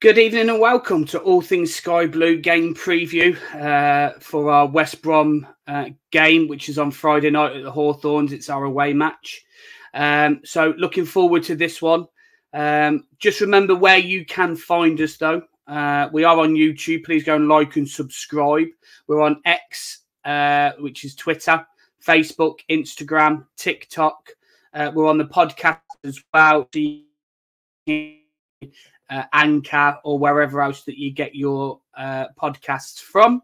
Good evening and welcome to All Things Sky Blue game preview for our West Brom game, which is on Friday night at the Hawthorns. It's our away match. So looking forward to this one. Just remember where you can find us, though. We are on YouTube. Please go and like and subscribe. We're on X, which is Twitter, Facebook, Instagram, TikTok. We're on the podcast as well. Anchor or wherever else that you get your podcasts from.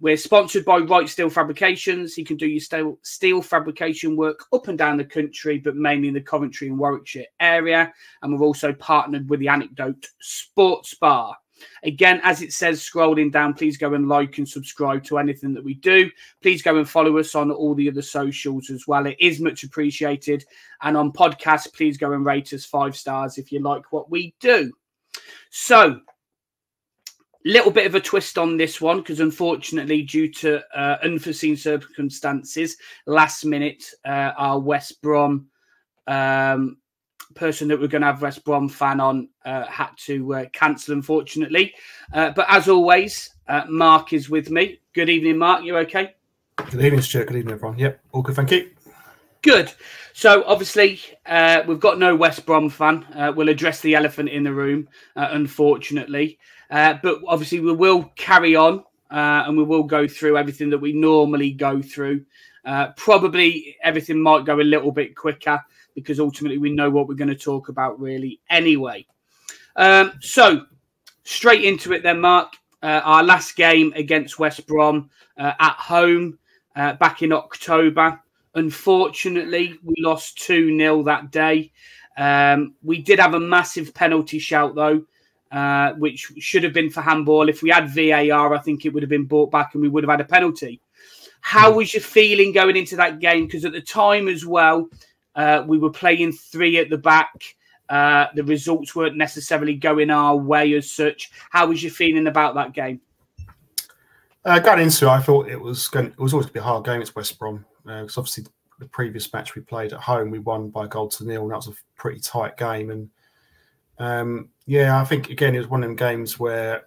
We're sponsored by Right Steel Fabrications. You can do your steel fabrication work up and down the country, but mainly in the Coventry and Warwickshire area. And we've also partnered with the Anecdote Sports Bar. Again, as it says scrolling down, please go and like and subscribe to anything that we do. Please go and follow us on all the other socials as well. It is much appreciated. And on podcasts, please go and rate us 5 stars if you like what we do. So, little bit of a twist on this one, because unfortunately, due to unforeseen circumstances, last minute, our West Brom person that we're going to have West Brom fan on had to cancel, unfortunately. But as always, Mark is with me. Good evening, Mark. You okay? Good evening, Stuart. Good evening, everyone. Yep, all good, thank you. Good. So, obviously, we've got no West Brom fan. We'll address the elephant in the room, unfortunately. But obviously, we will carry on and we will go through everything that we normally go through. Probably everything might go a little bit quicker, because ultimately we know what we're going to talk about really anyway. So straight into it then, Mark. Our last game against West Brom at home back in October. Unfortunately, we lost 2-0 that day. We did have a massive penalty shout, though, which should have been for handball. If we had VAR, I think it would have been brought back and we would have had a penalty. How was your feeling going into that game? Because at the time as well, we were playing 3 at the back. The results weren't necessarily going our way as such. How was you feeling about that game? Going into it, I thought it was always going to be a hard game. It's West Brom. Because obviously the previous match we played at home, we won by a goal to 0, and that was a pretty tight game. And yeah, I think again it was one of them games where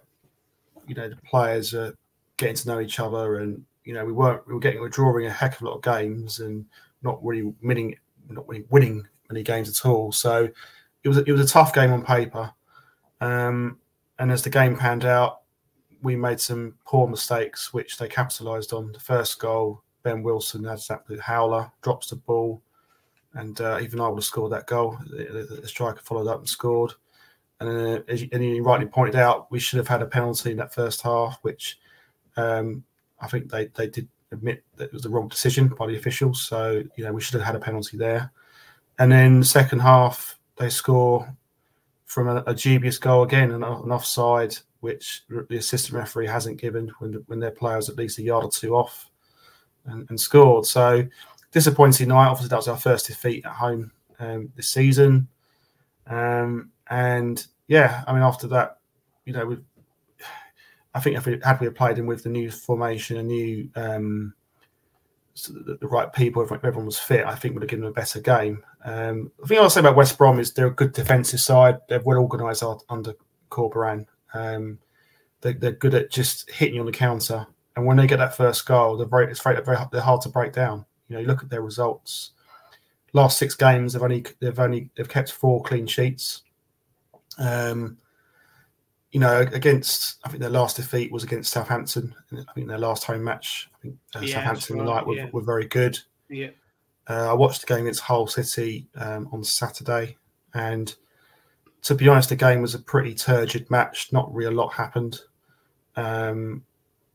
the players are getting to know each other, and we were drawing a heck of a lot of games and not really winning many games at all. So it was a tough game on paper. And as the game panned out, we made some poor mistakes, which they capitalised on. The first goal, Ben Wilson had an absolute howler, drops the ball, and even I would have scored that goal. The striker followed up and scored. And as you rightly pointed out, we should have had a penalty in that first half, which I think they did admit that it was the wrong decision by the officials. So, we should have had a penalty there. And then second half, they score from a dubious goal again, an offside, which the assistant referee hasn't given when their players at least a yard or 2 off and scored. So disappointing night. Obviously, that was our first defeat at home this season. And yeah, I mean, after that, I think if we had played him with the new formation, a new the right people, if everyone was fit, I think would have given them a better game. The thing I'll say about West Brom is they're a good defensive side. They're well organised under Corberan. They're good at just hitting you on the counter, and when they get that first goal, they're hard to break down. You look at their results. Last 6 games, they've kept 4 clean sheets. Against, I think their last defeat was against Southampton. I think their last home match, Southampton tonight were very good. Yeah. I watched the game against Hull City on Saturday, and to be honest, the game was a pretty turgid match. Not really a lot happened.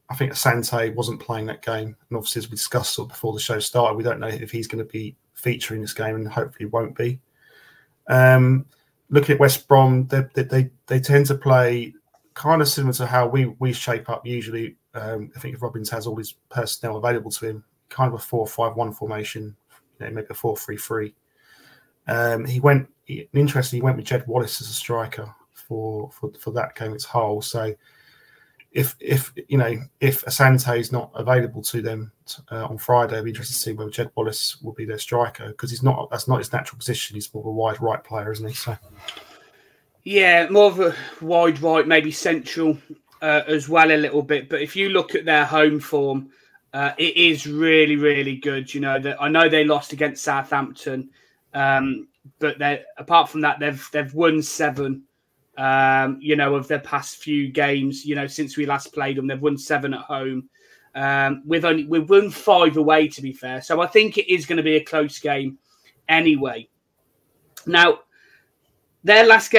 I think Asante wasn't playing that game, and obviously, as we discussed before the show started, we don't know if he's going to be featuring this game, and hopefully won't be. Looking at West Brom, they tend to play kind of similar to how we shape up usually. I think if Robbins has all his personnel available to him, kind of a 4-5-1 formation, maybe a 4-3-3. He went with Jed Wallace as a striker for that game at Hull. So if Asante is not available to them on Friday, I'd be interested to see whether Jed Wallace will be their striker, because that's not his natural position. He's more of a wide right player, isn't he? So Yeah, more of a wide right, maybe central as well a little bit. But if you look at their home form, it is really, really good. You know that I know they lost against Southampton, but apart from that, they've won 7. You know, of their past few games. You know, since we last played them, they've won 7 at home. We've won 5 away, to be fair. So I think it is going to be a close game anyway. Now, their last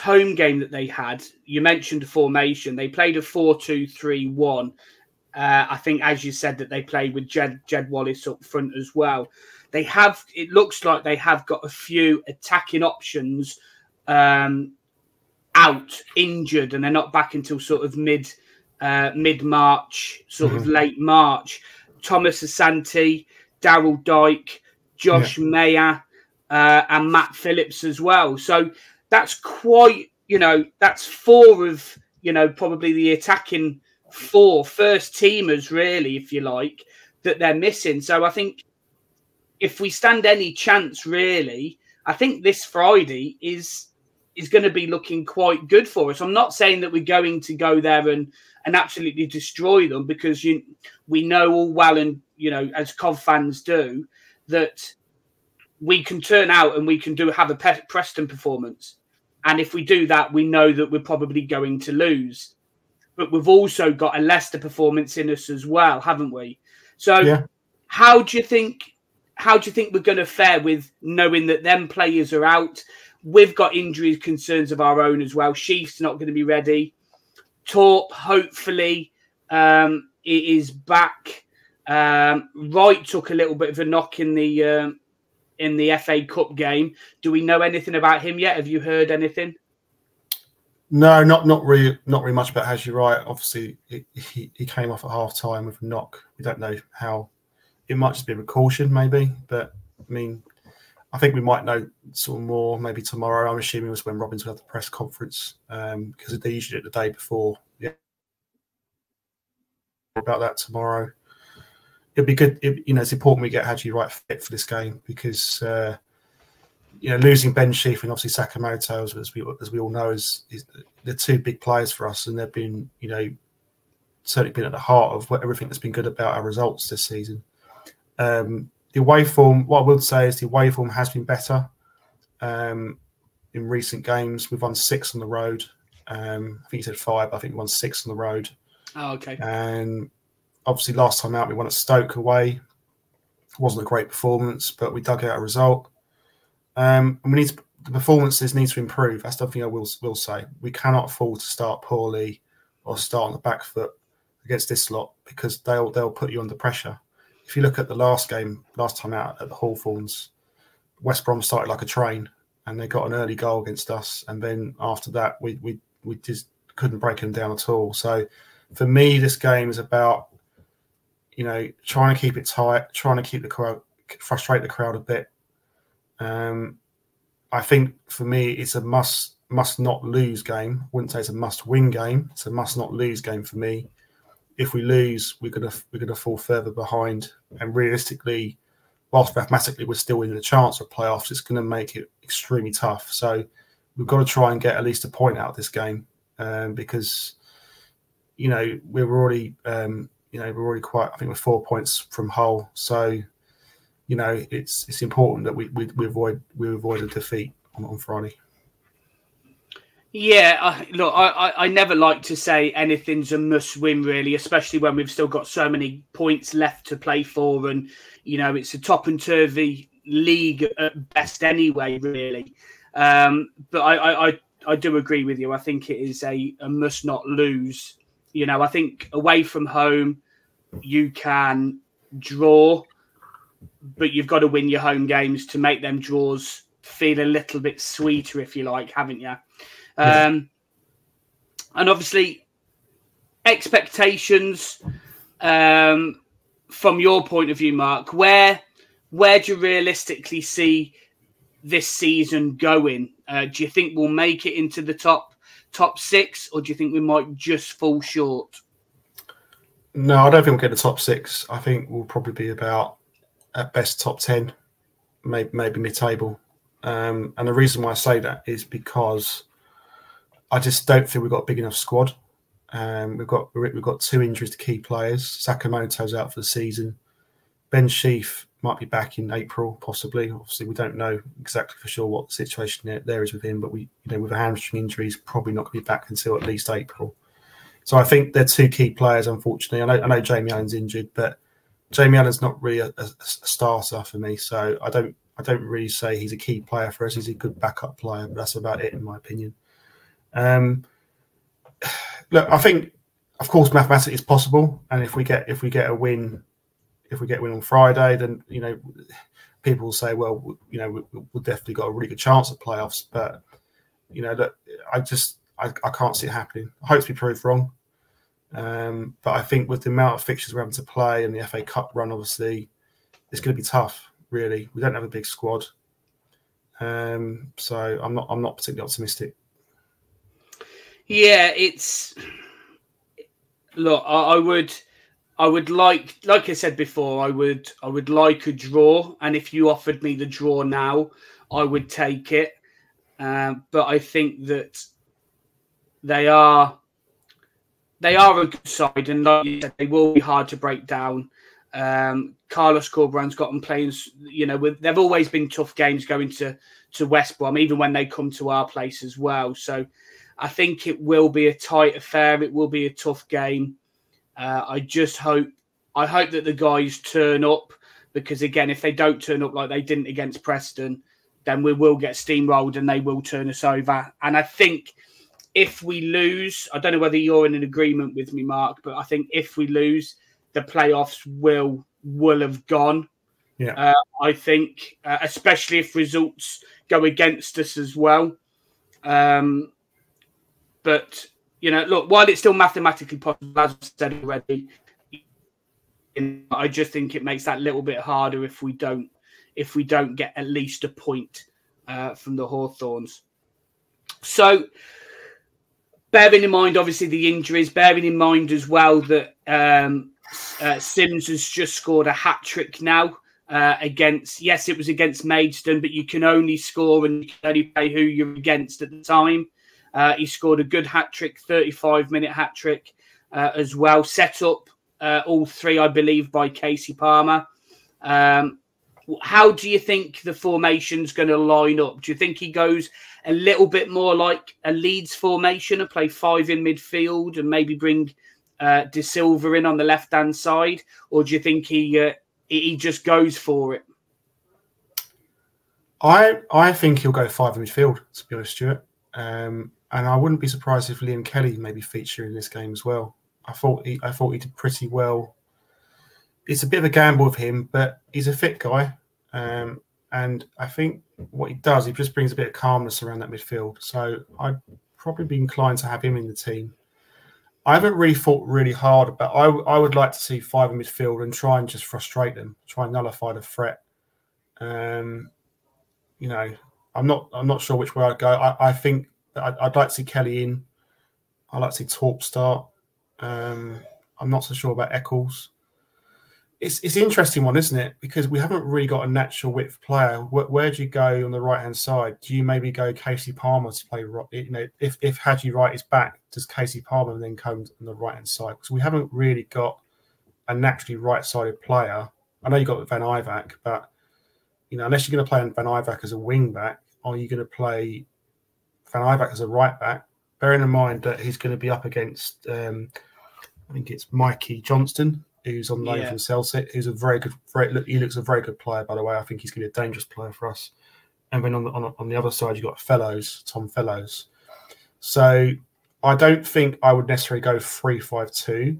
home game that they had, you mentioned a formation. They played a 4-2-3-1. I think, as you said, that they played with Jed Wallace up front as well. It looks like they have got a few attacking options out, injured, and they're not back until sort of mid-March, sort of late March. Thomas Asante, Daryl Dike, Josh Mayer, and Matt Phillips as well. So that's quite, that's 4 of, probably the attacking 4 first teamers, really, if you like, that they're missing. So I think if we stand any chance, really, I think this Friday is going to be looking quite good for us. I'm not saying that we're going to go there and absolutely destroy them, because we know all well, and, as Cov fans do, that we can turn out and we can have a Preston performance. And if we do that, we know that we're probably going to lose. But we've also got a Leicester performance in us as well, haven't we? So how do you think we're going to fare with knowing that them players are out? We've got injury concerns of our own as well. Sheaf's not going to be ready. Torp, hopefully, is back. Wright took a little bit of a knock in the FA Cup game. Do we know anything about him yet? Have you heard anything? No, not really much about Haji Wright. Obviously, he came off at half time with a knock. We don't know how. It might just be a precaution, maybe. But I mean, I think we might know sort of more maybe tomorrow. I'm assuming it was when Robins will have the press conference, because they usually do it the day before. Yeah, about that tomorrow. It'd be good. It's important we get Haji Wright fit for this game, because losing Ben Sheaf and obviously Sakamoto, as we all know, is they're 2 big players for us, and they've been certainly been at the heart of everything that's been good about our results this season. The away form, what I would say is the away form has been better in recent games. We've won 6 on the road. I think you said 5. I think we won 6 on the road. Oh, okay. And obviously, last time out we won at Stoke away. It wasn't a great performance, but we dug out a result. And the performances need to improve. That's the thing I will say. We cannot afford to start poorly or start on the back foot against this lot, because they'll put you under pressure. If you look at the last time out at the Hawthorns, West Brom started like a train, and they got an early goal against us, and then after that we just couldn't break them down at all. So for me, this game is about trying to keep it tight, trying to keep the crowd, frustrate the crowd a bit. I think for me, it's a must not lose game. I wouldn't say it's a must win game. It's a must not lose game for me. If we lose, we're gonna fall further behind, and realistically, whilst mathematically we're still in the chance of playoffs, it's going to make it extremely tough. So we've got to try and get at least a point out of this game, because we're already quite. I think we're 4 points from Hull. So it's important that we avoid a defeat on Friday. Yeah, I never like to say anything's a must-win, really, especially when we've still got so many points left to play for, and it's a top-and-turvy league at best anyway, really. But I do agree with you. I think it is a must-not lose. I think away from home you can draw, but you've got to win your home games to make them draws feel a little bit sweeter, if you like, haven't you? And obviously, expectations from your point of view, Mark, where do you realistically see this season going? Do you think we'll make it into the top 6, or do you think we might just fall short? No, I don't think we'll get the top 6. I think we'll probably be about, at best, top 10, maybe mid-table. And the reason why I say that is because I just don't feel we've got a big enough squad. We've got 2 injuries to key players. Sakamoto's out for the season. Ben Sheaf might be back in April, possibly. Obviously, we don't know exactly for sure what the situation there is with him, but with a hamstring injury, he's probably not going to be back until at least April. So I think they're 2 key players, unfortunately. I know Jamie Allen's injured, but Jamie Allen's not really a starter for me. So I don't really say he's a key player for us. He's a good backup player, but that's about it in my opinion. Look, I think, of course, mathematically it's possible, and if we get a win. If we get a win on Friday, then people will say, well, we've definitely got a really good chance at playoffs. But look, I can't see it happening. I hope to be proved wrong, but I think with the amount of fixtures we're having to play and the FA Cup run, obviously, it's going to be tough. Really, we don't have a big squad, so I'm not particularly optimistic. Yeah, look, I would like I said before, I would like a draw, and if you offered me the draw now, I would take it. But I think that they are a good side, and like you said, they will be hard to break down. Carlos Corberan's got them playing. They've always been tough games going to West Brom, even when they come to our place as well. So I think it will be a tight affair. It will be a tough game. I hope that the guys turn up, because again, if they don't turn up like they didn't against Preston, then we will get steamrolled and they will turn us over. And I think if we lose, I don't know whether you're in an agreement with me, Mark, but I think if we lose, the playoffs will have gone. Yeah. I think, especially if results go against us as well. But look, while it's still mathematically possible, as I said already, I just think it makes that little bit harder if we don't get at least a point from the Hawthorns. So, bearing in mind, obviously, the injuries, bearing in mind as well that Sims has just scored a hat-trick now yes, it was against Maidstone, but you can only score and you can only play who you're against at the time. He scored a good hat-trick, 35-minute hat-trick as well. Set up all 3, I believe, by Casey Palmer. How do you think the formation's going to line up? Do you think he goes a little bit more like a Leeds formation and play 5 in midfield and maybe bring De Silva in on the left-hand side? Or do you think he just goes for it? I think he'll go 5 in midfield, to be honest, Stuart. And I wouldn't be surprised if Liam Kelly maybe feature in this game as well. I thought he did pretty well. It's a bit of a gamble with him, but he's a fit guy. And I think what he does, he just brings a bit of calmness around that midfield. So I'd probably be inclined to have him in the team. I haven't really thought really hard, but I would like to see 5 in midfield and try and just frustrate them, try and nullify the threat. I'm not sure which way I'd go. I think I'd like to see Kelly in. I'd like to see Torp start. I'm not so sure about Eccles. It's an interesting one, isn't it? Because we haven't really got a natural width player. Where do you go on the right-hand side? Do you maybe go Casey Palmer to play? If Haji Wright is back, does Casey Palmer then come on the right-hand side? Because we haven't really got a naturally right-sided player. I know you've got Van Ivak, but unless you're going to play Van Ivak as a wing-back, are you going to play Van Ivak as a right-back? Bearing in mind that he's going to be up against, I think it's Mikey Johnston, who's on loan from Celtic, who's he looks a very good player, by the way. I think he's going to be a dangerous player for us. And then on the other side, you've got Tom Fellows. So I don't think I would necessarily go 3-5-2.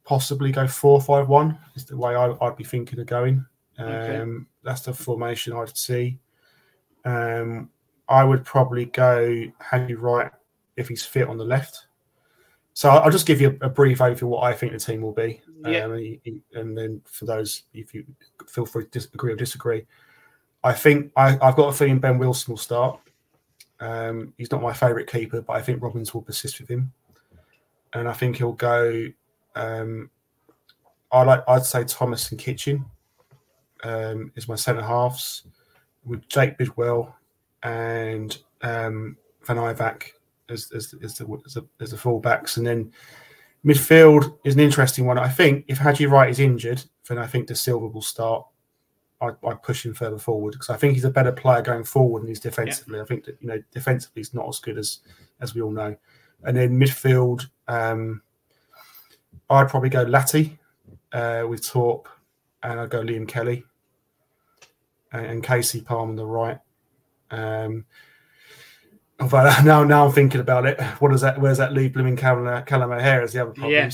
Possibly go 4-5-1 is the way I'd be thinking of going. That's the formation I'd see. I would probably go Haji Wright if he's fit on the left. So I'll just give you a brief overview of what I think the team will be. And then for those, if you feel free to agree or disagree. I think I've got a feeling Ben Wilson will start. He's not my favourite keeper, but I think Robbins will persist with him. And I think he'll go, I'd say Thomas and Kitchen is my centre halves, with Jake Bidwell and Van Ivak as the fullbacks, and then midfield is an interesting one. I think if Haji Wright is injured, then I think De Silva will start. I'd push him further forward because I think he's a better player going forward than he's defensively. I think that defensively he's not as good as we all know. And then midfield, I'd probably go Latty with Torp, and I'd go Liam Kelly and Casey Palm on the right. But now I'm thinking about it. Where's that leave blooming Callum O'Hare as the other problem? Yeah.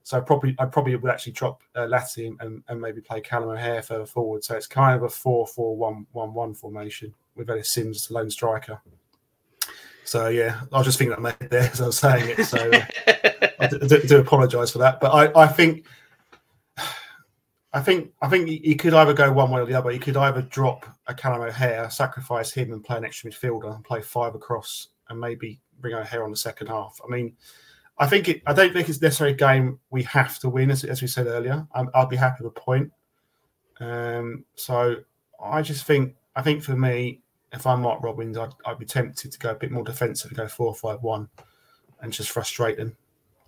So I probably would actually drop Latty and maybe play Callum O'Hare further forward. So it's kind of a 4-4-1-1-1 formation with Ellis Sims lone striker. So yeah, I was just thinking that in my head there as I was saying it. So I do apologise for that. But I think you could either go one way or the other. You could either drop a Callum O'Hare, sacrifice him, and play an extra midfielder and play 5 across, and maybe bring O'Hare on the second half. I mean, I don't think it's necessarily a game we have to win, as we said earlier. I'll be happy with a point. So I think for me, if I'm Mark Robins, I'd be tempted to go a bit more defensive and go 4-5-1 and just frustrate them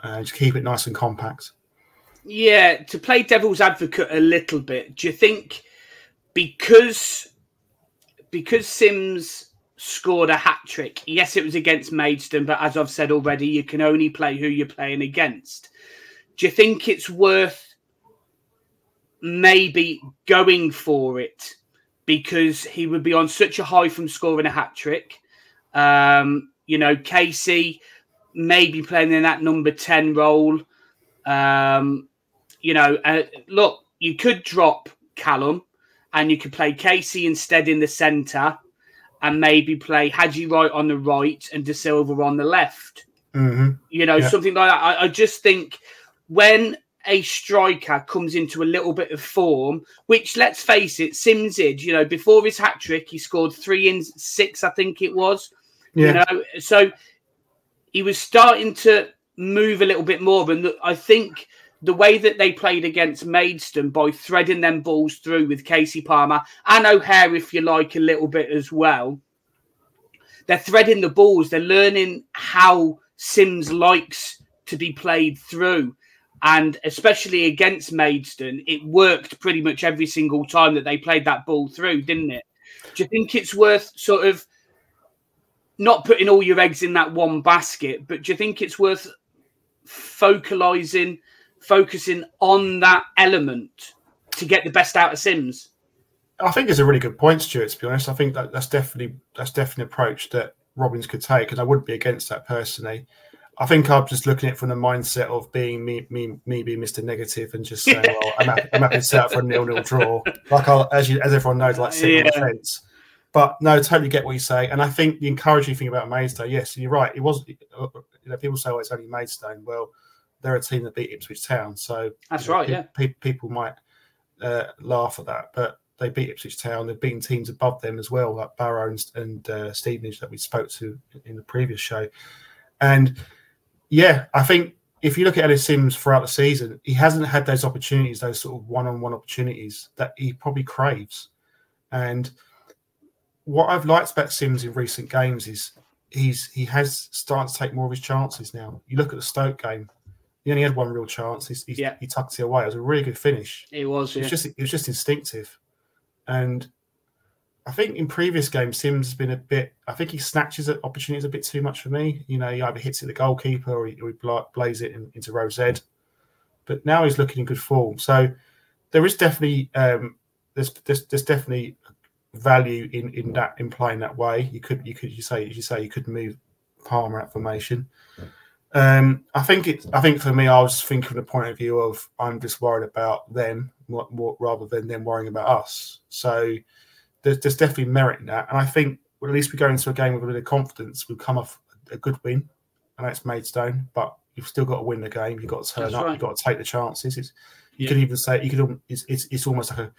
and just keep it nice and compact. Yeah, to play devil's advocate a little bit, do you think because Sims scored a hat-trick, yes, it was against Maidstone, but as I've said already, you can only play who you're playing against. Do you think it's worth maybe going for it because he would be on such a high from scoring a hat-trick? Casey maybe playing in that number 10 role. Look, you could drop Callum and you could play Casey instead in the centre and maybe play Haji Wright on the right and De Silva on the left. Mm-hmm. Something like that. I just think when a striker comes into a little bit of form, which, let's face it, Sims did. Before his hat-trick, he scored 3 in 6, I think it was. Yeah. So he was starting to move a little bit more. And I think the way that they played against Maidstone by threading them balls through with Casey Palmer and O'Hare, if you like, a little bit as well. They're threading the balls. They're learning how Sims likes to be played through. And especially against Maidstone, it worked pretty much every single time that they played that ball through, didn't it? Do you think it's worth sort of not putting all your eggs in that one basket, but do you think it's worth focusing on that element to get the best out of Sims? I think it's a really good point, Stuart, to be honest. I think that's definitely an approach that Robins could take, and I wouldn't be against that personally. I think I'm just looking at it from the mindset of being me being Mr. Negative and just saying, well, I'm happy to set up for a 0-0 draw. Like as everyone knows, like sitting on the fence. But no, totally get what you say. And I think the encouraging thing about Maidstone, yes, you're right. It was, people say, oh, it's only Maidstone. Well, they're a team that beat Ipswich Town. So that's right, people might laugh at that. But they beat Ipswich Town. They've beaten teams above them as well, like Barrow and Stevenage that we spoke to in the previous show. And yeah, I think if you look at Ellis Sims throughout the season, he hasn't had those opportunities, those sort of one-on-one opportunities that he probably craves. And what I've liked about Sims in recent games is he has started to take more of his chances now. You look at the Stoke game; he only had one real chance. He tucked it away. It was a really good finish. It was. Yeah. It was just instinctive. And I think in previous games, Sims has been a bit. I think he snatches at opportunities a bit too much for me. He either hits it the goalkeeper or he blaze it into row Z. But now he's looking in good form. So there is definitely there's definitely value in playing that way. You could move Palmer out formation. I think for me, I was thinking from the point of view of I'm just worried about them more rather than them worrying about us. So there's definitely merit in that, and I think at least we go into a game with a bit of confidence. We'll come off a good win. I know it's Maidstone, but you've still got to win the game. You've got to turn up. Right. You've got to take the chances. You could even say it's almost like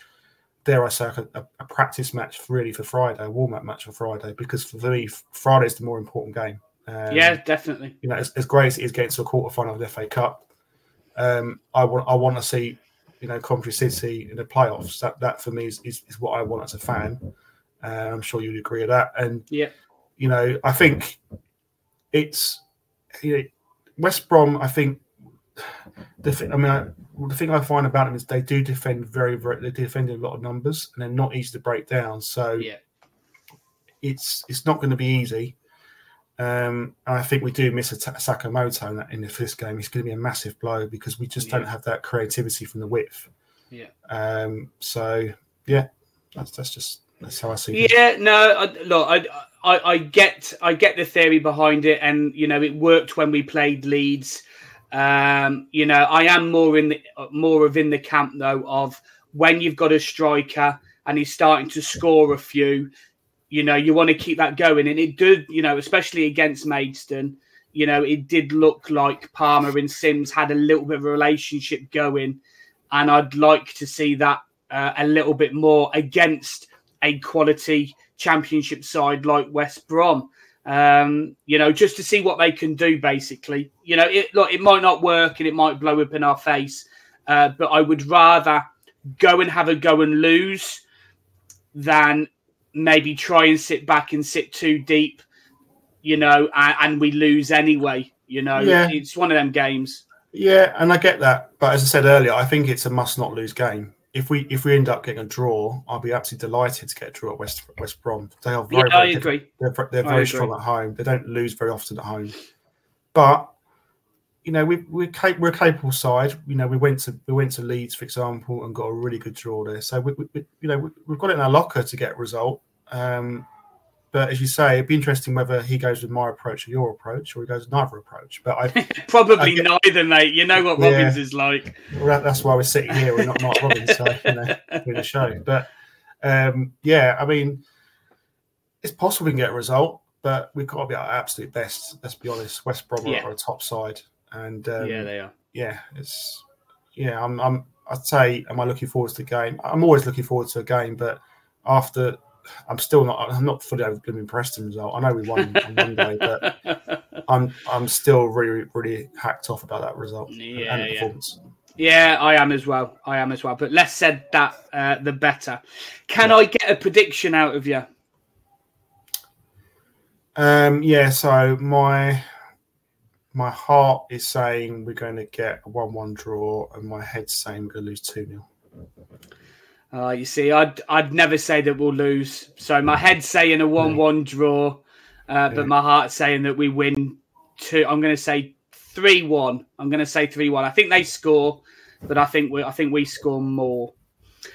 dare I say, a practice match really for Friday, a warm-up match for Friday, because for me, Friday's the more important game. Yeah, definitely. As great as it is getting to a quarter-final of the FA Cup, I want to see, Coventry City in the playoffs. That for me is what I want as a fan. I'm sure you'd agree with that. And you know, I think it's West Brom. I think the thing I find about them is they do defend very. They defend in a lot of numbers, and they're not easy to break down. So yeah, it's not going to be easy. And I think we do miss a Sakamoto in this game. It's going to be a massive blow because we just don't have that creativity from the width. Yeah. So yeah, that's how I see it. Yeah, no, look, I get the theory behind it, and you know, it worked when we played Leeds. You know, I am more in the camp though of when you've got a striker and he's starting to score a few. You know, you want to keep that going. And it did, you know, especially against Maidstone, you know, it did look like Palmer and Sims had a little bit of a relationship going. And I'd like to see that a little bit more against a quality championship side like West Brom. You know, just to see what they can do, basically. You know, it might not work and it might blow up in our face. But I would rather go and lose than maybe try and sit back and sit too deep, you know, and we lose anyway. You know, It's one of them games. Yeah, and I get that, but as I said earlier, I think it's a must-not-lose game. If we end up getting a draw, I'll be absolutely delighted to get a draw at West Brom. They are very, I agree. They're very strong at home. They don't lose very often at home, but you know we're a capable side. You know we went to Leeds, for example, and got a really good draw there. So we've got it in our locker to get a result. But as you say, it'd be interesting whether he goes with my approach or your approach, or he goes with neither approach. But I probably neither, mate. You know what Robbins is like. Well, that's why we're sitting here. We're not Mark Robbins, so you know, doing a show. But yeah, I mean, it's possible we can get a result, but we've got to be at our absolute best. Let's be honest. West Brom are a top side, and yeah, they are. Yeah, I'd say, am I looking forward to the game? I'm always looking forward to a game, but after. I'm not fully over the Preston result. I know we won on Monday, but I'm still really, really hacked off about that result and the performance. Yeah, I am as well. But less said that, the better. Can I get a prediction out of you? Yeah. So my heart is saying we're going to get a 1-1 draw, and my head's saying we're going to lose 2-0. You see, I'd never say that we'll lose. So my head's saying a 1-1 draw, but my heart's saying that we win 2. I'm going to say 3-1. I think they score, but I think we score more.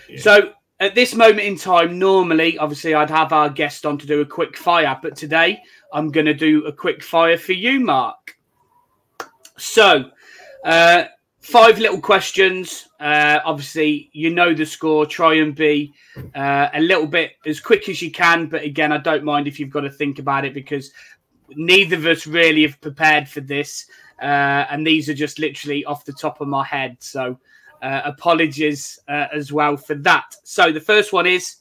Yeah. So at this moment in time, normally, obviously, I'd have our guest on to do a quick fire, but today I'm going to do a quick fire for you, Mark. So, 5 little questions. Obviously, you know the score. Try and be a little bit as quick as you can. But again, I don't mind if you've got to think about it, because neither of us really have prepared for this. And these are just literally off the top of my head. So apologies as well for that. So the first one is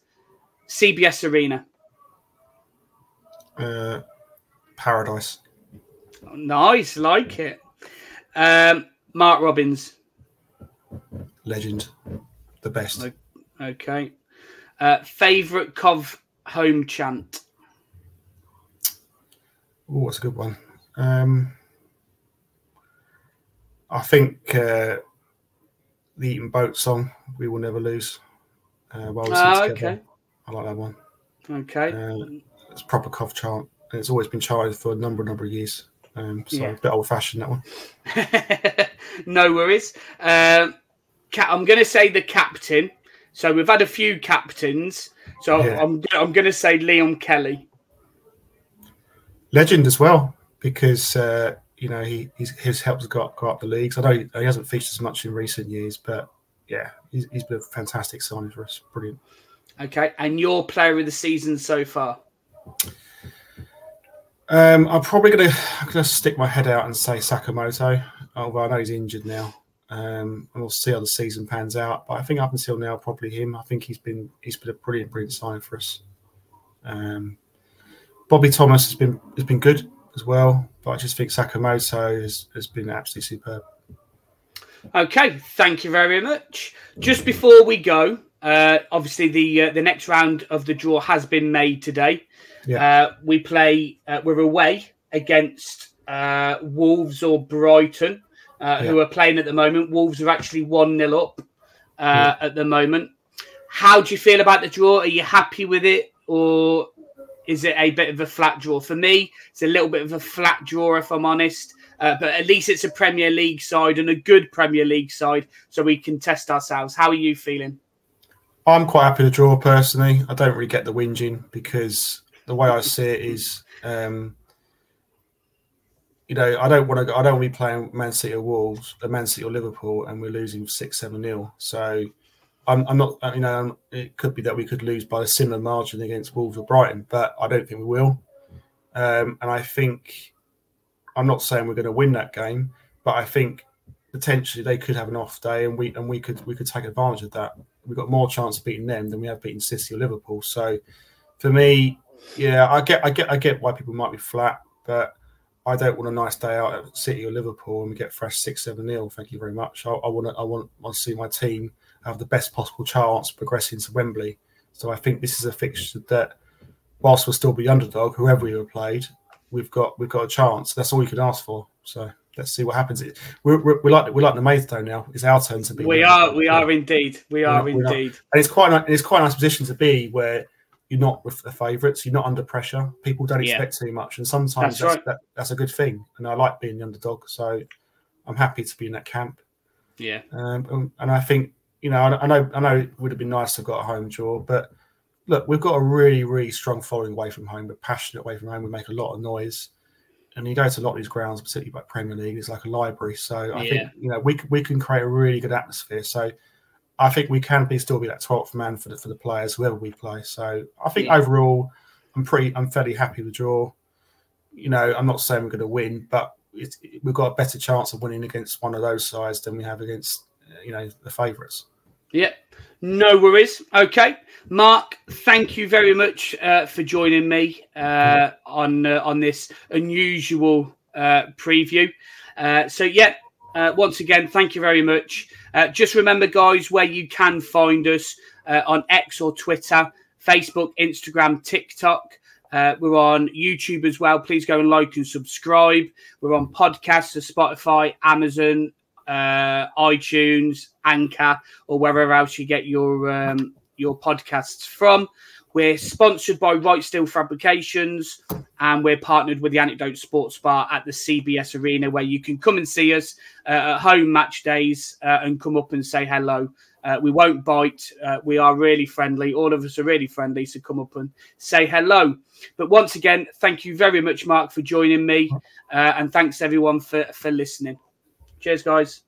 CBS Arena. Paradise. Oh, nice. Like it. Mark Robbins. Legend. The best. Okay. Favourite Cov home chant? Oh, that's a good one. I think the Eaton Boat song, We Will Never Lose. While we sing together. Okay. I like that one. Okay. It's a proper Cov chant. And it's always been chanted for a number of years. So a bit old-fashioned, that one. No worries. I'm going to say the captain. So we've had a few captains. So I'm going to say Liam Kelly. Legend as well, because you know he's helped us go up the leagues. I know he hasn't featured as much in recent years, but yeah, he's been a fantastic signing for us. Brilliant. Okay, and your player of the season so far? I'm probably going to stick my head out and say Sakamoto, although I know he's injured now. And we'll see how the season pans out. But I think up until now, probably him. I think he's been a brilliant signing for us. Bobby Thomas has been good as well, but I just think Sakamoto has been absolutely superb. Okay, thank you very much. Just before we go, obviously the next round of the draw has been made today. Yeah. We're away against Wolves or Brighton, who are playing at the moment. Wolves are actually 1-0 up at the moment. How do you feel about the draw? Are you happy with it, or is it a bit of a flat draw? For me, it's a little bit of a flat draw, if I'm honest. But at least it's a Premier League side and a good Premier League side, so we can test ourselves. How are you feeling? I'm quite happy to draw personally. I don't really get the whinging because the way I see it is, I don't want to be playing Man City or Wolves, Man City or Liverpool, and we're losing 6-7-0. So I'm not, it could be that we could lose by a similar margin against Wolves or Brighton, but I don't think we will. And I think, I'm not saying we're going to win that game, but I think potentially they could have an off day, and we could take advantage of that. We've got more chance of beating them than we have beating City or Liverpool. So for me, yeah, I get why people might be flat, but I don't want a nice day out at City or Liverpool and we get fresh 6-7-0. Thank you very much. I want to see my team have the best possible chance progressing to Wembley. So I think this is a fixture that, whilst we'll still be underdog, whoever we have played, we've got a chance. That's all you can ask for. So let's see what happens. We're like the Maidstone now. It's our turn to be. We are indeed. And it's quite a nice position to be where you're not with the favourites. You're not under pressure. People don't expect too much, and sometimes that's a good thing. And I like being the underdog, so I'm happy to be in that camp. Yeah. And I think, I know it would have been nice to have got a home draw, but look, we've got a really, really strong following away from home. We're passionate away from home. We make a lot of noise. And you go to a lot of these grounds, particularly like Premier League, it's like a library. So I think, we can create a really good atmosphere. So I think we can still be that 12th man for the players, whoever we play. So I think overall, I'm fairly happy with the draw. I'm not saying we're going to win, but we've got a better chance of winning against one of those sides than we have against, the favourites. Yeah, no worries. Okay, Mark, thank you very much for joining me on this unusual preview. Once again, thank you very much. Just remember, guys, where you can find us on X or Twitter, Facebook, Instagram, TikTok. We're on YouTube as well. Please go and like and subscribe. We're on podcasts, so Spotify, Amazon, iTunes, Anchor, or wherever else you get your podcasts from. We're sponsored by Right Steel Fabrications, and we're partnered with the Anecdote Sports Bar at the CBS Arena, where you can come and see us at home match days and come up and say hello. We won't bite. We are really friendly. All of us are really friendly, so come up and say hello. But once again, thank you very much, Mark, for joining me, and thanks everyone for listening. Cheers, guys.